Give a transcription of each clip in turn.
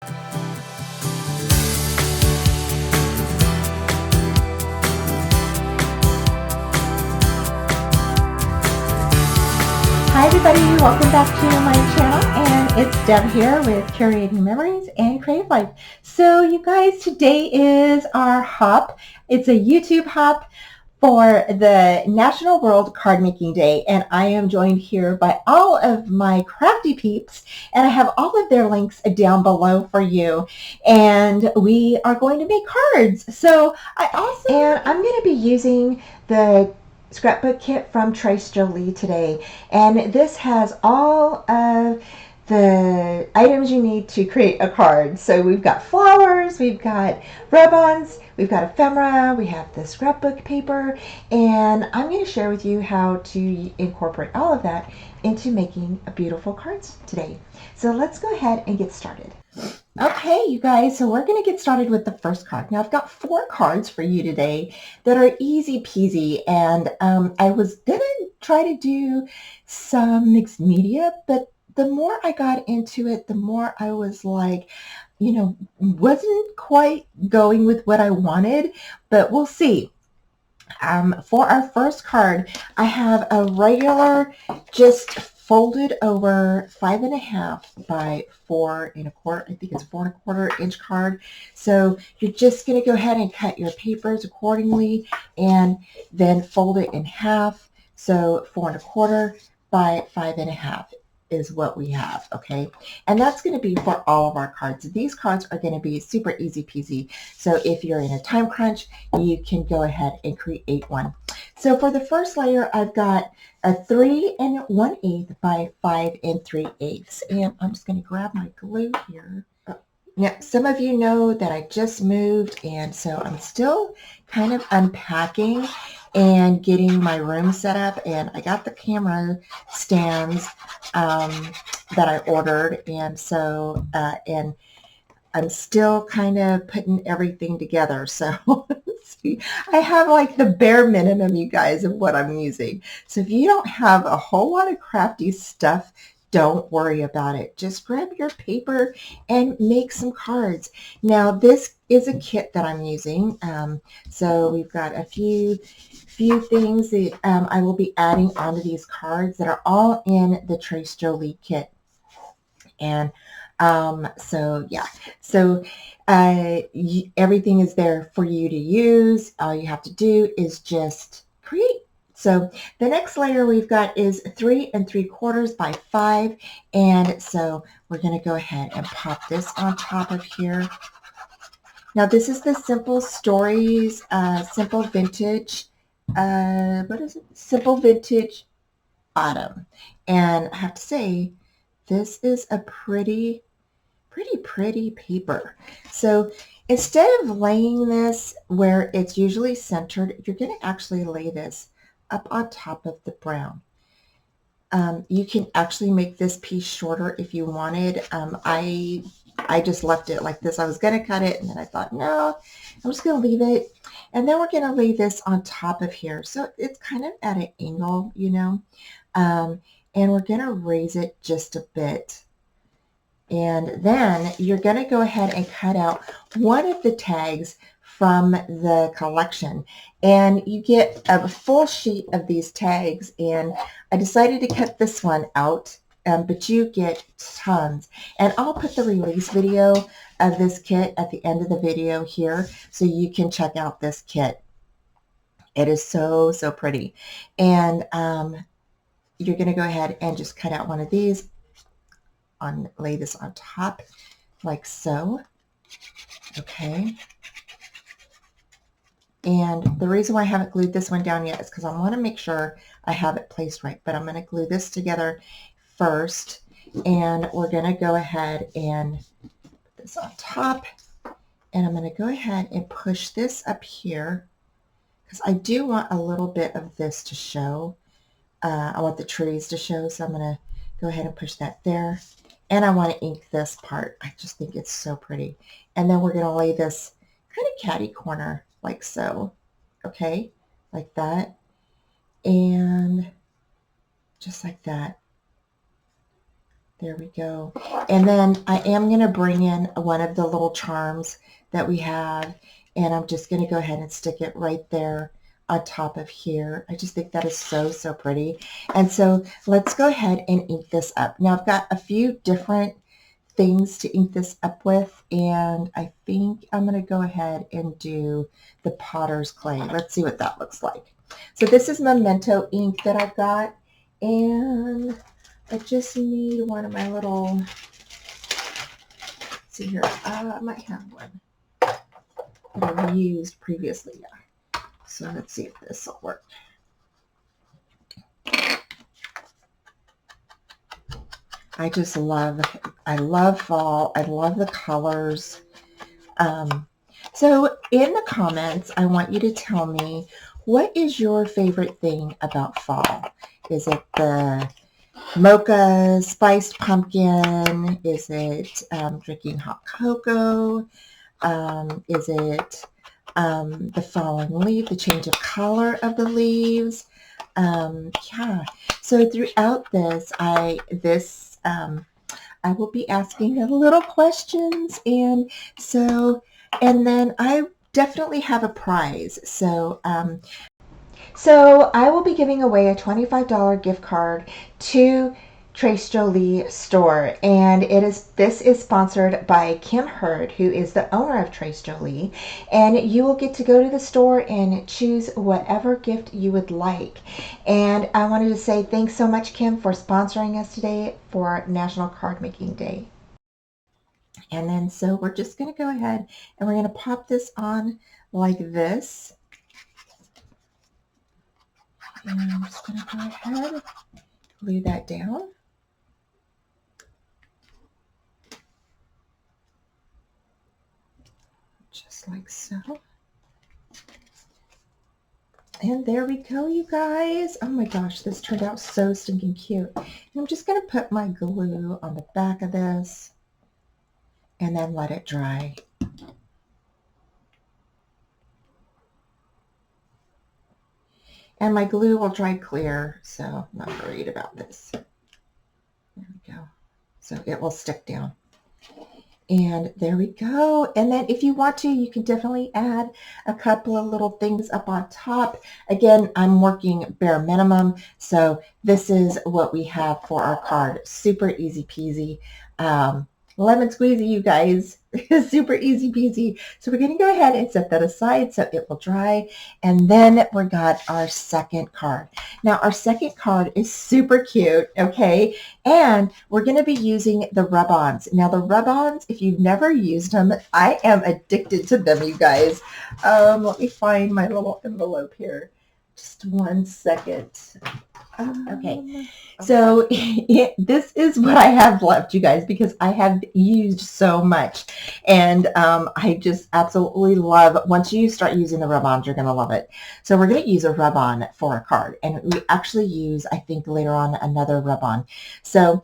Hi everybody, welcome back to my channel, and it's Deb here with Curating Memories and Creative Life. So you guys, today is our hop. It's a YouTube hop for the National World Card Making Day, and I am joined here by all of my crafty peeps, and I have all of their links down below for you, and we are going to make cards. So I'm going to be using the scrapbook kit from Jolie today, and this has all of the items you need to create a card. So we've got flowers, we've got rub-ons, we've got ephemera, we have the scrapbook paper, and I'm going to share with you how to incorporate all of that into making beautiful cards today. So let's go ahead and get started. Okay, you guys, so we're going to get started with the first card. Now, I've got 4 cards for you today that are easy peasy, and I was going to try to do some mixed media, but the more I got into it, the more I was like, wasn't quite going with what I wanted, but we'll see. For our first card, I have a regular, just folded over 5.5 by 4.25. I think it's 4.25 inch card. So you're just going to go ahead and cut your papers accordingly, and then fold it in half. So 4.25 by 5.5 is what we have, okay? And that's going to be for all of our cards. These cards are going to be super easy peasy. So if you're in a time crunch, you can go ahead and create one. So for the first layer, I've got a 3 1/8 by 5 3/8. And I'm just going to grab my glue here. Now, some of you know that I just moved, and so I'm still kind of unpacking and getting my room set up, and I got the camera stands that I ordered, and so and I'm still kind of putting everything together. So see, I have like the bare minimum, you guys, of what I'm using. So if you don't have a whole lot of crafty stuff, don't worry about it. Just grab your paper and make some cards. Now, this is a kit that I'm using. So we've got a few things that I will be adding onto these cards that are all in the Trace Jolie kit. And so yeah, so everything is there for you to use. All you have to do is just create. So the next layer we've got is 3 3/4 by 5, and so we're going to go ahead and pop this on top of here. Now this is the Simple Stories, Simple Vintage, what is it? Simple Vintage Autumn, and I have to say, this is a pretty paper. So instead of laying this where it's usually centered, you're going to actually lay this up on top of the brown. You can actually make this piece shorter if you wanted. I just left it like this. I was going to cut it, and then I thought, no, I'm just going to leave it. And then we're going to lay this on top of here. So it's kind of at an angle, and we're going to raise it just a bit. And then you're going to go ahead and cut out one of the tags from the collection, and you get a full sheet of these tags, and I decided to cut this one out, but you get tons. And I'll put the release video of this kit at the end of the video here, so you can check out this kit. It is so pretty. And you're going to go ahead and just cut out one of these, lay this on top like so. Okay. And the reason why I haven't glued this one down yet is because I want to make sure I have it placed right. But I'm going to glue this together first, and we're going to go ahead and put this on top, and I'm going to go ahead and push this up here because I do want a little bit of this to show. I want the trees to show, so I'm going to go ahead and push that there. And I want to ink this part. I just think it's so pretty. And then we're going to lay this kind of catty corner like so. Okay, like that. And just like that. There we go. And then I am going to bring in one of the little charms that we have, and I'm just going to go ahead and stick it right there on top of here. I just think that is so, so pretty. And so let's go ahead and ink this up. Now I've got a few different things to ink this up with, and I think I'm going to go ahead and do the potter's clay. Let's see what that looks like. So this is Memento ink that I've got, and I just need one of my little, let's see here, I might have one that I've used previously. Yeah. So let's see if this will work. I love fall. I love the colors. So in the comments, I want you to tell me, what is your favorite thing about fall? Is it the mocha spiced pumpkin? Is it drinking hot cocoa? Is it the falling leaf, the change of color of the leaves? Yeah. So throughout this, I will be asking a little questions, and then I definitely have a prize. So I will be giving away a $25 gift card to Trace Jolie store, and this is sponsored by Kim Hurd, who is the owner of Trace Jolie, and you will get to go to the store and choose whatever gift you would like. And I wanted to say thanks so much, Kim, for sponsoring us today for National Card Making Day. And then so we're just going to go ahead and we're going to pop this on like this. And I'm just going to go ahead, glue that down. Just like so. And there we go, you guys. Oh my gosh, this turned out so stinking cute. And I'm just going to put my glue on the back of this and then let it dry. And my glue will dry clear, so I'm not worried about this. There we go. So it will stick down. And there we go. And then if you want to, you can definitely add a couple of little things up on top. Again, I'm working bare minimum, so this is what we have for our card. Super easy peasy. Lemon squeezy, you guys. Super easy peasy. So we're going to go ahead and set that aside so it will dry. And then we got our second card. Now our second card is super cute, okay? And we're going to be using the rub-ons. Now the rub-ons, if you've never used them, I am addicted to them, you guys. Let me find my little envelope here. Just one second. Okay, so this is what I have left, you guys, because I have used so much, and I just absolutely love, once you start using the rub-ons, you're going to love it. So we're going to use a rub-on for a card, and we actually use, I think later on, another rub-on. So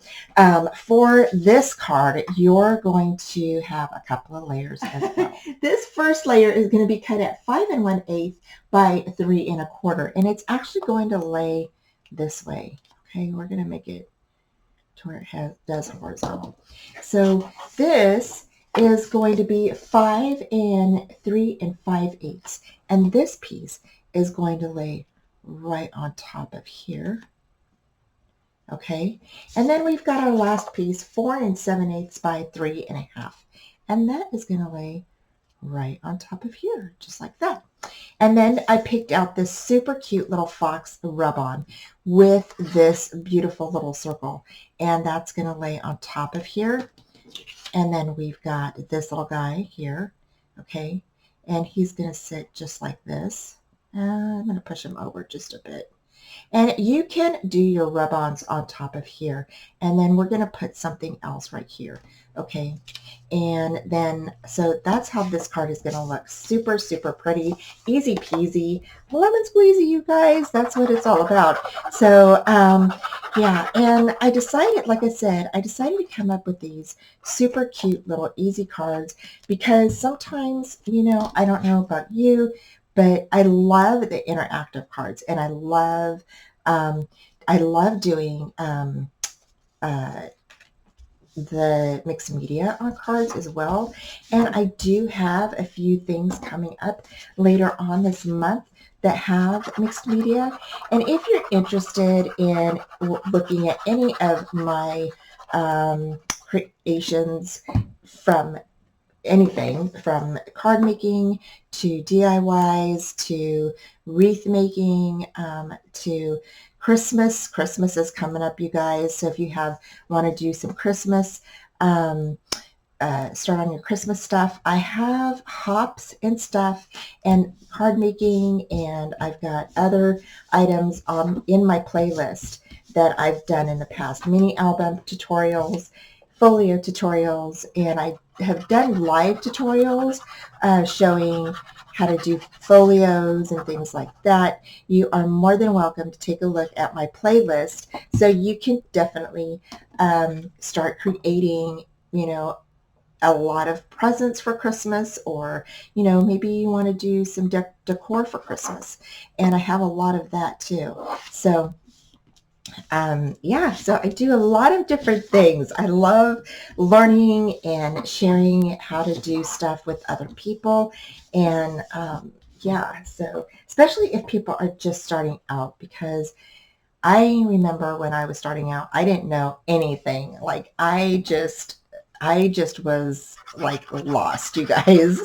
for this card, you're going to have a couple of layers as well. This first layer is going to be cut at 5 1/8 by 3 1/4, and it's actually going to lay this way. Okay, we're going to make it to where it does horizontal. So this is going to be 5 3 5/8, and this piece is going to lay right on top of here. Okay, and then we've got our last piece, 4 7/8 by 3 1/2, and that is going to lay right on top of here, just like that. And then I picked out this super cute little fox rub-on with this beautiful little circle, and that's going to lay on top of here. And then we've got this little guy here, okay, and he's going to sit just like this. I'm going to push him over just a bit. And you can do your rub-ons on top of here, and then we're going to put something else right here, okay? And then, so that's how this card is going to look. Super, super pretty, easy peasy, lemon squeezy, you guys. That's what it's all about. So, yeah, and I decided, like I said, I decided to come up with these super cute little easy cards because sometimes, you know, I don't know about you, but I love the interactive cards, and I love doing the mixed media on cards as well. And I do have a few things coming up later on this month that have mixed media. And if you're interested in looking at any of my creations, from anything from card making to DIYs to wreath making to Christmas. Christmas is coming up, you guys. So if you want to do some Christmas, start on your Christmas stuff, I have hops and stuff and card making, and I've got other items in my playlist that I've done in the past. Mini album tutorials, folio tutorials, and I have done live tutorials showing how to do folios and things like that. You are more than welcome to take a look at my playlist, so you can definitely start creating, a lot of presents for Christmas, or maybe you want to do some decor for Christmas, and I have a lot of that too. So yeah, so I do a lot of different things. I love learning and sharing how to do stuff with other people. And yeah, so especially if people are just starting out, because I remember when I was starting out, I didn't know anything. Like I just was like lost, you guys.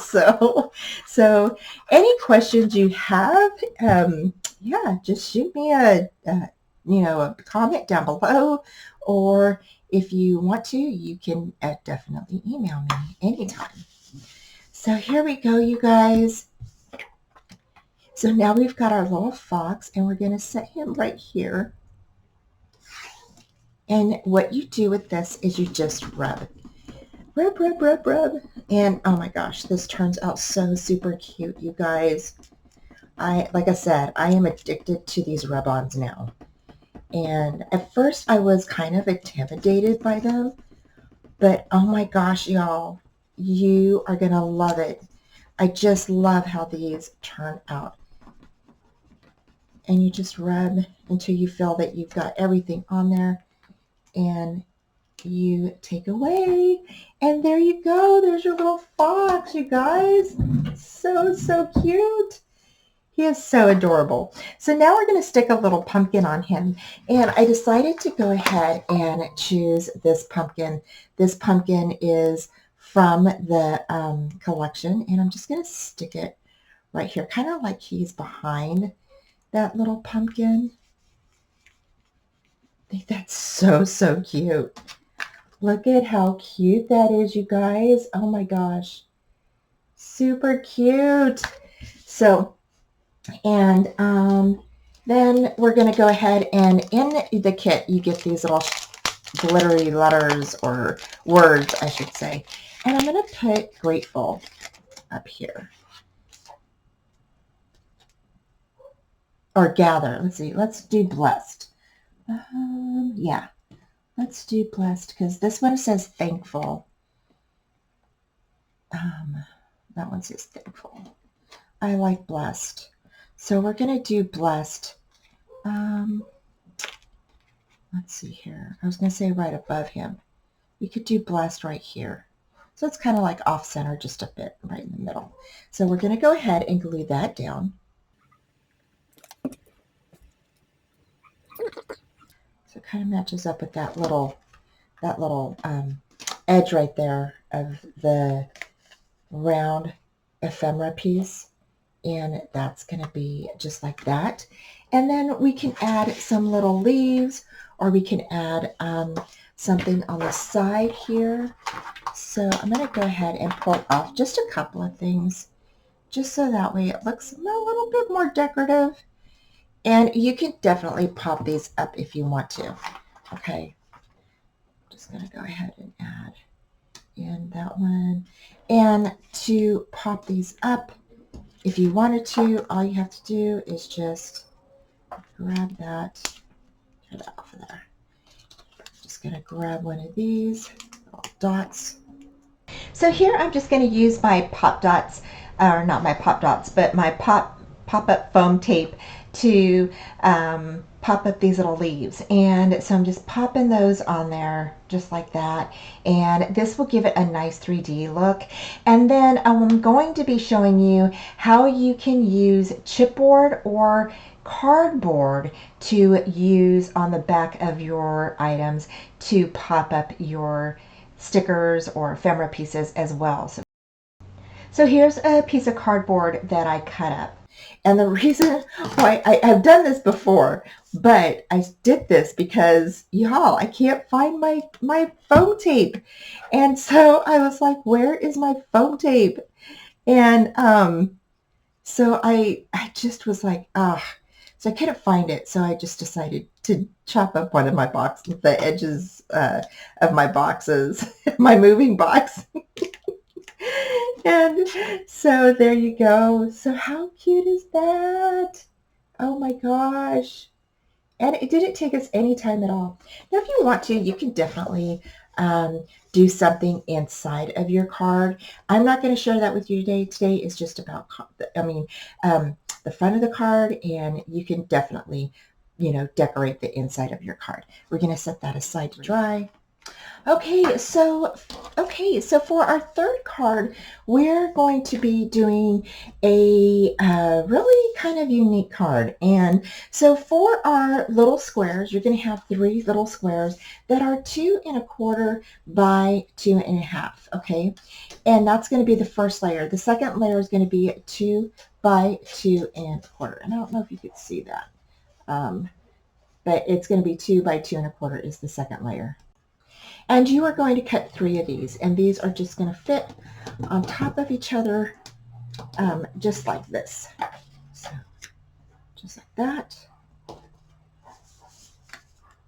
So any questions you have, yeah, just shoot me a comment down below, or if you want to, you can definitely email me anytime. So here we go, you guys. So now we've got our little fox, and we're going to set him right here. And what you do with this is you just rub. Rub, rub, rub, rub. And oh my gosh, this turns out so super cute, you guys. Like I said, I am addicted to these rub-ons now. And at first I was kind of intimidated by them, but oh my gosh, y'all, you are going to love it. I just love how these turn out. And you just rub until you feel that you've got everything on there, and you take away, and there you go. There's your little fox, you guys. So cute. He is so adorable. So now we're going to stick a little pumpkin on him. And I decided to go ahead and choose this pumpkin. This pumpkin is from the collection. And I'm just going to stick it right here, kind of like he's behind that little pumpkin. I think that's so cute. Look at how cute that is, you guys. Oh my gosh. Super cute. So, and then we're going to go ahead, and in the kit you get these little glittery letters, or words I should say, and I'm going to put grateful up here, or gather. Let's see, let's do blessed. Yeah, let's do blessed, because this one says thankful. That one says thankful. I like blessed. So we're going to do blessed. Let's see here. I was going to say right above him. We could do blessed right here. So it's kind of like off center just a bit, right in the middle. So we're going to go ahead and glue that down. So it kind of matches up with that little edge right there of the round ephemera piece. And that's going to be just like that. And then we can add some little leaves, or we can add something on the side here. So I'm going to go ahead and pull off just a couple of things, just so that way it looks a little bit more decorative. And you can definitely pop these up if you want to. Okay, I'm just going to go ahead and add in that one. And to pop these up, if you wanted to, all you have to do is just grab that, get it off of there. Just going to grab one of these little dots. So here I'm just going to use my pop dots, or not my pop dots, but my pop-up foam tape to pop up these little leaves. And so I'm just popping those on there just like that. And this will give it a nice 3D look. And then I'm going to be showing you how you can use chipboard or cardboard to use on the back of your items to pop up your stickers or ephemera pieces as well. So here's a piece of cardboard that I cut up. And the reason why I've done this before, but I did this because, y'all, I can't find my foam tape. And so I was like, where is my foam tape? And so I just was like, so I couldn't find it. So I just decided to chop up one of my boxes, the edges of my boxes, my moving box. And so there you go. So how cute is that? Oh my gosh. And it didn't take us any time at all. Now, if you want to, you can definitely do something inside of your card. I'm not going to share that with you today. Today is just about, the front of the card, and you can definitely, decorate the inside of your card. We're going to set that aside to dry. Okay, so for our third card, we're going to be doing a really kind of unique card. And so for our little squares, you're going to have 3 little squares that are 2 1/4 by 2 1/2. Okay, and that's going to be the first layer. The second layer is going to be 2 by 2 1/4. And I don't know if you could see that, but it's going to be 2 by 2 1/4 is the second layer. And you are going to cut 3 of these, and these are just going to fit on top of each other, just like this. So just like that,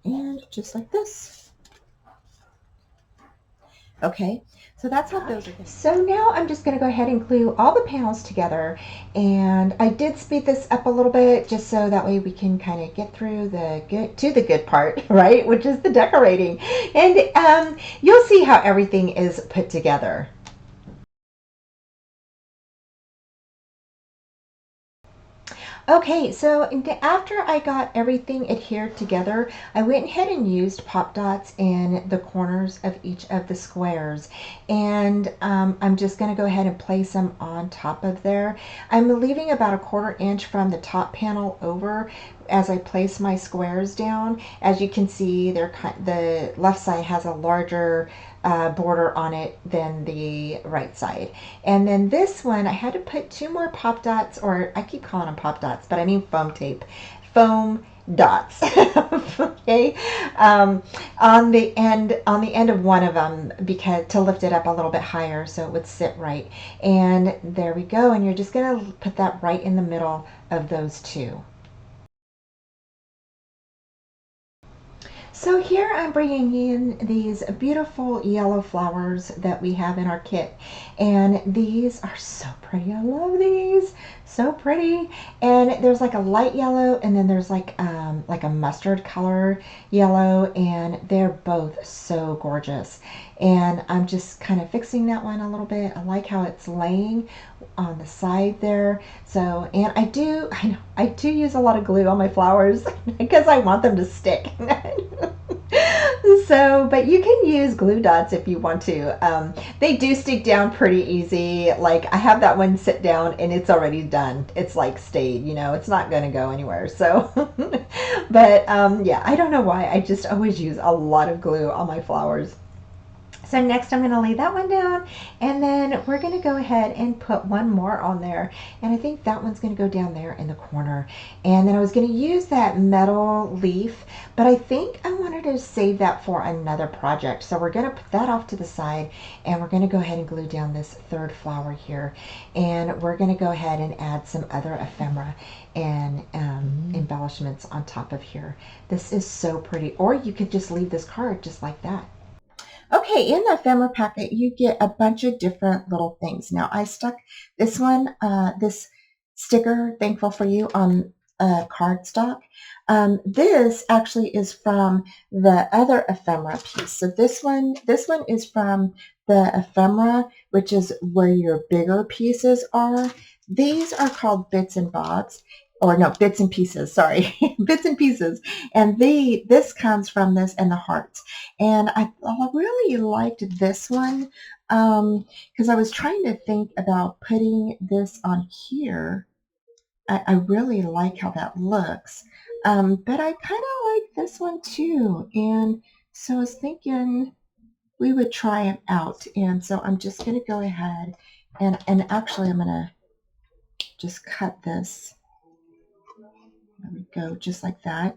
and just like this. Okay, so that's how those are going. So now I'm just going to go ahead and glue all the panels together, and I did speed this up a little bit just so that way we can kind of get through the good part, right, which is the decorating. And you'll see how everything is put together. Okay, so after I got everything adhered together, I went ahead and used pop dots in the corners of each of the squares. And I'm just going to go ahead and place them on top of there. I'm leaving about 1/4 inch from the top panel over as I place my squares down. As you can see, the left side has a larger border on it than the right side. And then this one, I had to put 2 more pop dots, or I keep calling them pop dots, but I mean foam tape. Foam dots. Okay, on the end of one of them, because to lift it up a little bit higher so it would sit right. And there we go. And you're just going to put that right in the middle of those 2. So here I'm bringing in these beautiful yellow flowers that we have in our kit, and these are so pretty. I love these, so pretty. And there's like a light yellow, and then there's like a mustard color yellow, and they're both so gorgeous. And I'm just kind of fixing that one a little bit. I like how it's laying on the side there. So, and I do use a lot of glue on my flowers because I want them to stick. So, but you can use glue dots if you want to. They do stick down pretty easy. Like I have that one sit down and it's already done. It's like stayed, it's not going to go anywhere. So, but yeah, I don't know why. I just always use a lot of glue on my flowers. So next I'm going to lay that one down, and then we're going to go ahead and put one more on there, and I think that one's going to go down there in the corner. And then I was going to use that metal leaf, but I think I wanted to save that for another project. So we're going to put that off to the side, and we're going to go ahead and glue down this third flower here, and we're going to go ahead and add some other ephemera and embellishments on top of here. This is so pretty. Or you could just leave this card just like that. Okay, in the ephemera packet, you get a bunch of different little things. Now, I stuck this one, this sticker, Thankful for You, on cardstock. This actually is from the other ephemera piece. So this one is from the ephemera, which is where your bigger pieces are. These are called bits and bobs, or no, bits and pieces, sorry, bits and pieces. And this comes from this and the hearts. And I really liked this one because I was trying to think about putting this on here. I really like how that looks. But I kind of like this one too. And so I was thinking we would try it out. And so I'm just going to go ahead and actually I'm going to just cut this. There we go, just like that.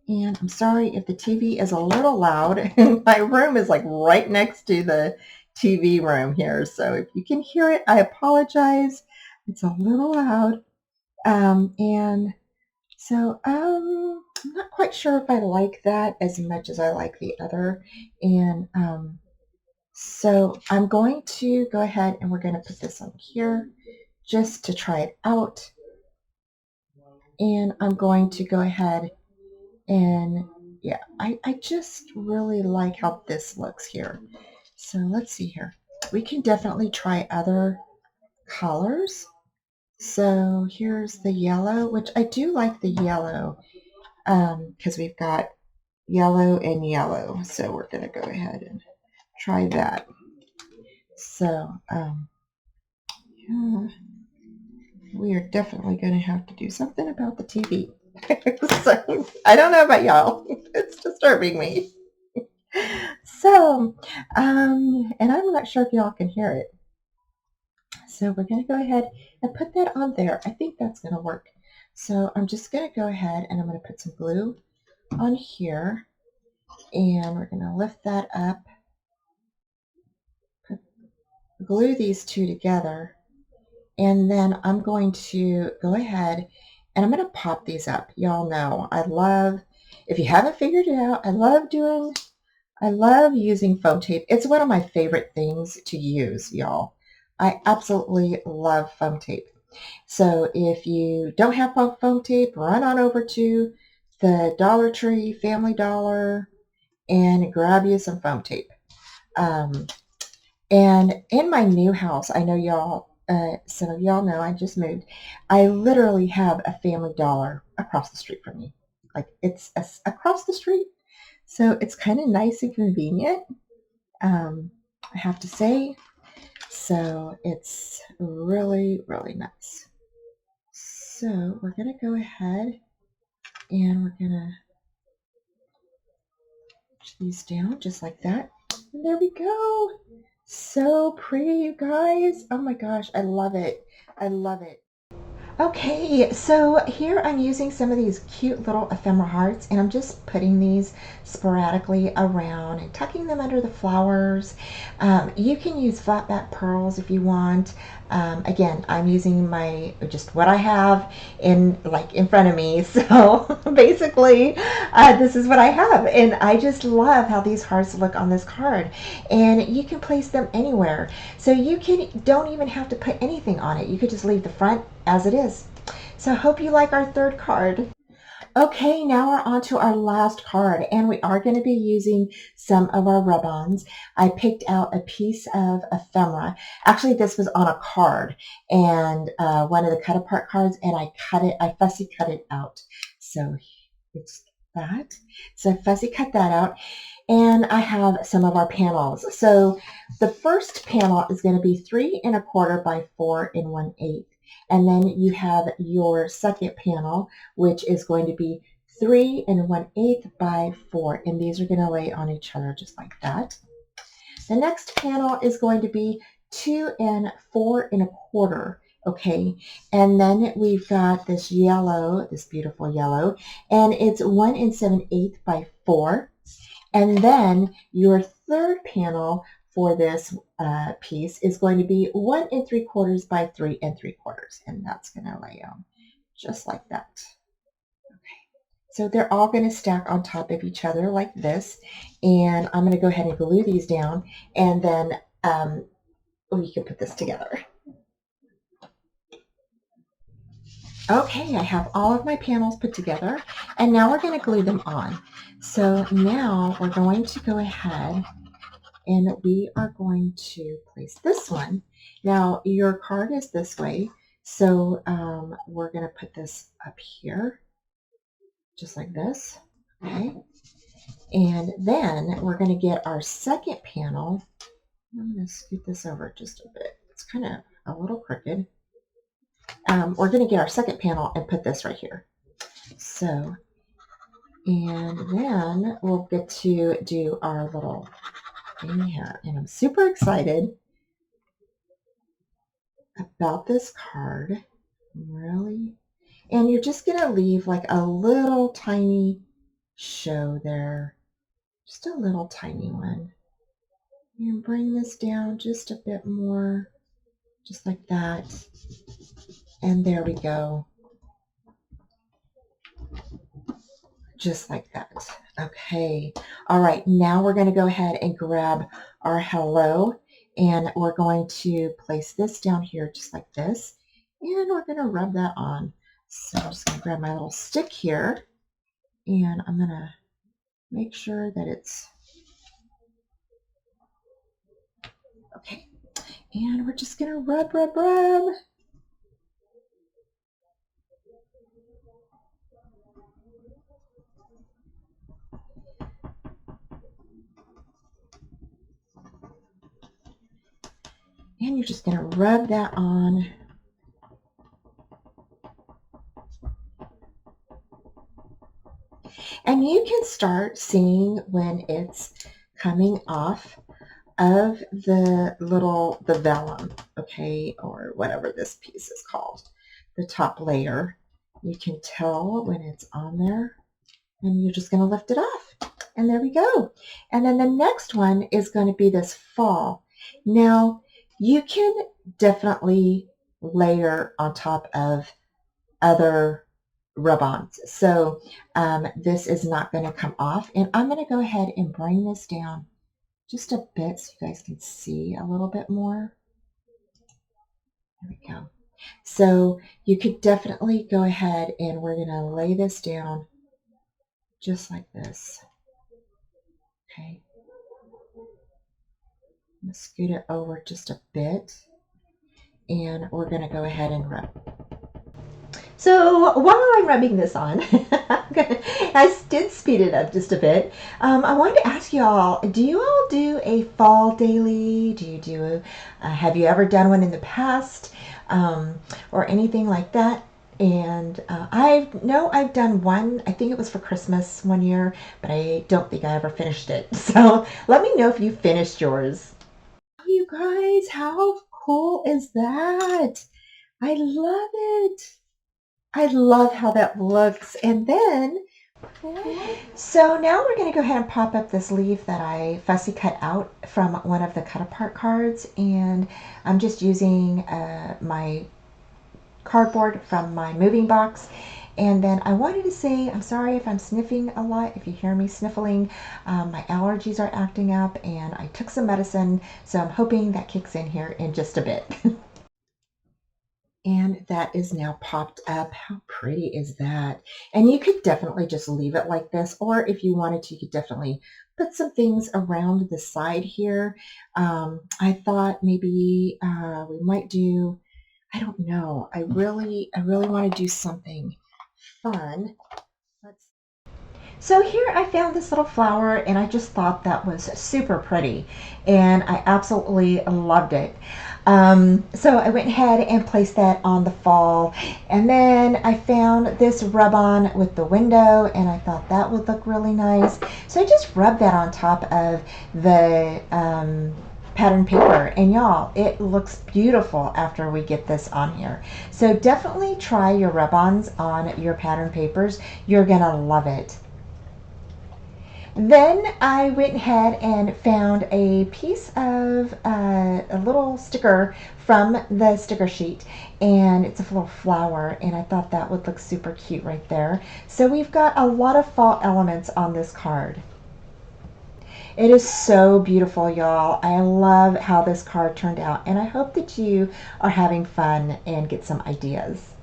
And I'm sorry if the TV is a little loud. My room is like right next to the TV room here. So if you can hear it, I apologize. It's a little loud. And so I'm not quite sure if I like that as much as I like the other. And so I'm going to go ahead and we're going to put this on here just to try it out. And I'm going to go ahead and yeah, I just really like how this looks here. So let's see here. We can definitely try other colors. So here's the yellow, which I do like the yellow because we've got yellow and yellow. So we're going to go ahead and try that. So yeah, we are definitely going to have to do something about the TV. So I don't know about y'all. It's disturbing me. So, and I'm not sure if y'all can hear it. So we're going to go ahead and put that on there. I think that's going to work. So I'm just going to go ahead and I'm going to put some glue on here. And we're going to lift that up. Glue these two together. And then I'm going to go ahead and I'm going to pop these up. Y'all know I love, if you haven't figured it out, I love using foam tape. It's one of my favorite things to use, y'all. I absolutely love foam tape. So if you don't have foam tape, run on over to the Dollar Tree, Family Dollar, and grab you some foam tape. And in my new house, I know y'all, some of y'all know I just moved. I literally have a Family Dollar across the street from me. Like it's across the street. So it's kind of nice and convenient, I have to say. So it's really, really nice. So we're going to go ahead and we're going to push these down just like that. And there we go. So pretty, you guys. Oh my gosh, I love it. I love it. Okay, so here I'm using some of these cute little ephemera hearts and I'm just putting these sporadically around and tucking them under the flowers. You can use flat back pearls if you want. Again, I'm using just what I have in front of me. So basically, this is what I have. And I just love how these hearts look on this card. And you can place them anywhere. So don't even have to put anything on it. You could just leave the front as it is. So I hope you like our third card. Okay, now we're on to our last card, and we are going to be using some of our rub-ons. I picked out a piece of ephemera. Actually, this was on a card, and one of the cut-apart cards, and I fussy cut it out. So it's that. So I fussy cut that out, and I have some of our panels. So the first panel is going to be 3 1/4 by 4 1/8. And then you have your second panel, which is going to be 3 1/8 by 4. And these are going to lay on each other just like that. The next panel is going to be 2 4 1/4. Okay, and then we've got this yellow, this beautiful yellow, and it's 1 7/8 by 4. And then your third panel for this piece is going to be 1 3/4 by 3 3/4, and that's going to lay on just like that. Okay, so they're all going to stack on top of each other like this, and I'm going to go ahead and glue these down, and then we can put this together. Okay, I have all of my panels put together, and now we're going to glue them on. So now we're going to go ahead and we are going to place this one. Now your card is this way, So we're going to put this up here, just like this, okay? And then we're going to get our second panel. I'm going to scoot this over just a bit. It's kind of a little crooked. We're going to get our second panel and put this right here. So, and then we'll get to do our little thing here. And I'm super excited about this card. Really. And you're just going to leave like a little tiny show there. Just a little tiny one. And bring this down just a bit more. Just like that. And there we go. Just like that. Okay. All right. Now we're going to go ahead and grab our hello. And we're going to place this down here just like this. And we're going to rub that on. So I'm just going to grab my little stick here. And I'm going to make sure that it's okay. And we're just going to rub, rub, rub. And you're just going to rub that on. And you can start seeing when it's coming off of the vellum, okay, or whatever this piece is called, the top layer. You can tell when it's on there, and you're just going to lift it off. And there we go. And then the next one is going to be this fall. Now, you can definitely layer on top of other rub-ons. So this is not going to come off. And I'm going to go ahead and bring this down just a bit so you guys can see a little bit more. There we go. So you could definitely go ahead and we're going to lay this down just like this. Okay. I'm going to scoot it over just a bit. And we're going to go ahead and rub. So while I'm rubbing this on, I did speed it up just a bit. I wanted to ask y'all, do you all do a fall daily? Do you do have you ever done one in the past or anything like that? And I've done one. I think it was for Christmas one year, but I don't think I ever finished it. So let me know if you finished yours. You guys, how cool is that? I love it. I love how that looks. And then, so now we're going to go ahead and pop up this leaf that I fussy cut out from one of the cut apart cards. And I'm just using my cardboard from my moving box. And then I wanted to say, I'm sorry if I'm sniffing a lot. If you hear me sniffling, my allergies are acting up and I took some medicine. So I'm hoping that kicks in here in just a bit. And that is now popped up. How pretty is that? And you could definitely just leave it like this, or if you wanted to, you could definitely put some things around the side here. I thought maybe we might do, I don't know. I really want to do something fun. So here I found this little flower and I just thought that was super pretty and I absolutely loved it. So I went ahead and placed that on the fall, and then I found this rub-on with the window and I thought that would look really nice. So I just rubbed that on top of the pattern paper, and y'all, it looks beautiful after we get this on here. So definitely try your rub-ons on your pattern papers. You're gonna love it. Then I went ahead and found a piece of a little sticker from the sticker sheet, and it's a little flower, and I thought that would look super cute right there. So we've got a lot of fall elements on this card. It is so beautiful, y'all. I love how this card turned out, and I hope that you are having fun and get some ideas.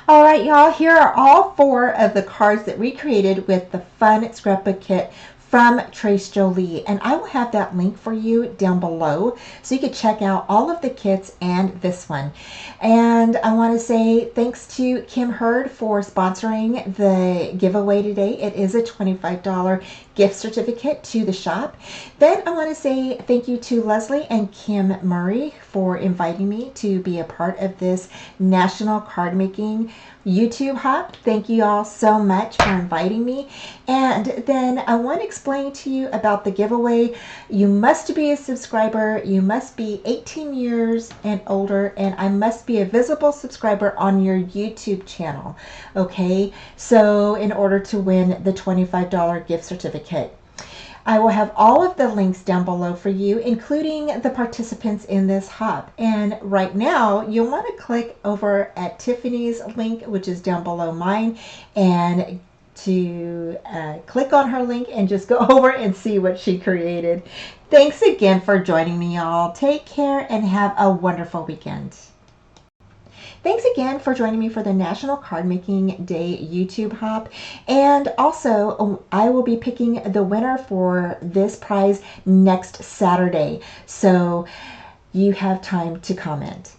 All right, y'all, here are all 4 of the cards that we created with the Fun Scrapbook Kit from Trace Jolie, and I will have that link for you down below so you can check out all of the kits and this one. And I want to say thanks to Kim Hurd for sponsoring the giveaway today. It is a $25 gift certificate to the shop. Then I want to say thank you to Leslie and Kim Murray for inviting me to be a part of this National Card Making YouTube hop. Thank you all so much for inviting me. And then I want to explain to you about the giveaway. You must be a subscriber, you must be 18 years and older, and I must be a visible subscriber on your YouTube channel. Okay, so in order to win the $25 gift certificate. I will have all of the links down below for you, including the participants in this hop. And right now, you'll want to click over at Tiffany's link, which is down below mine, and to click on her link and just go over and see what she created. Thanks again for joining me, y'all. Take care and have a wonderful weekend. Thanks again for joining me for the National Card Making Day YouTube hop. And also, I will be picking the winner for this prize next Saturday. So you have time to comment.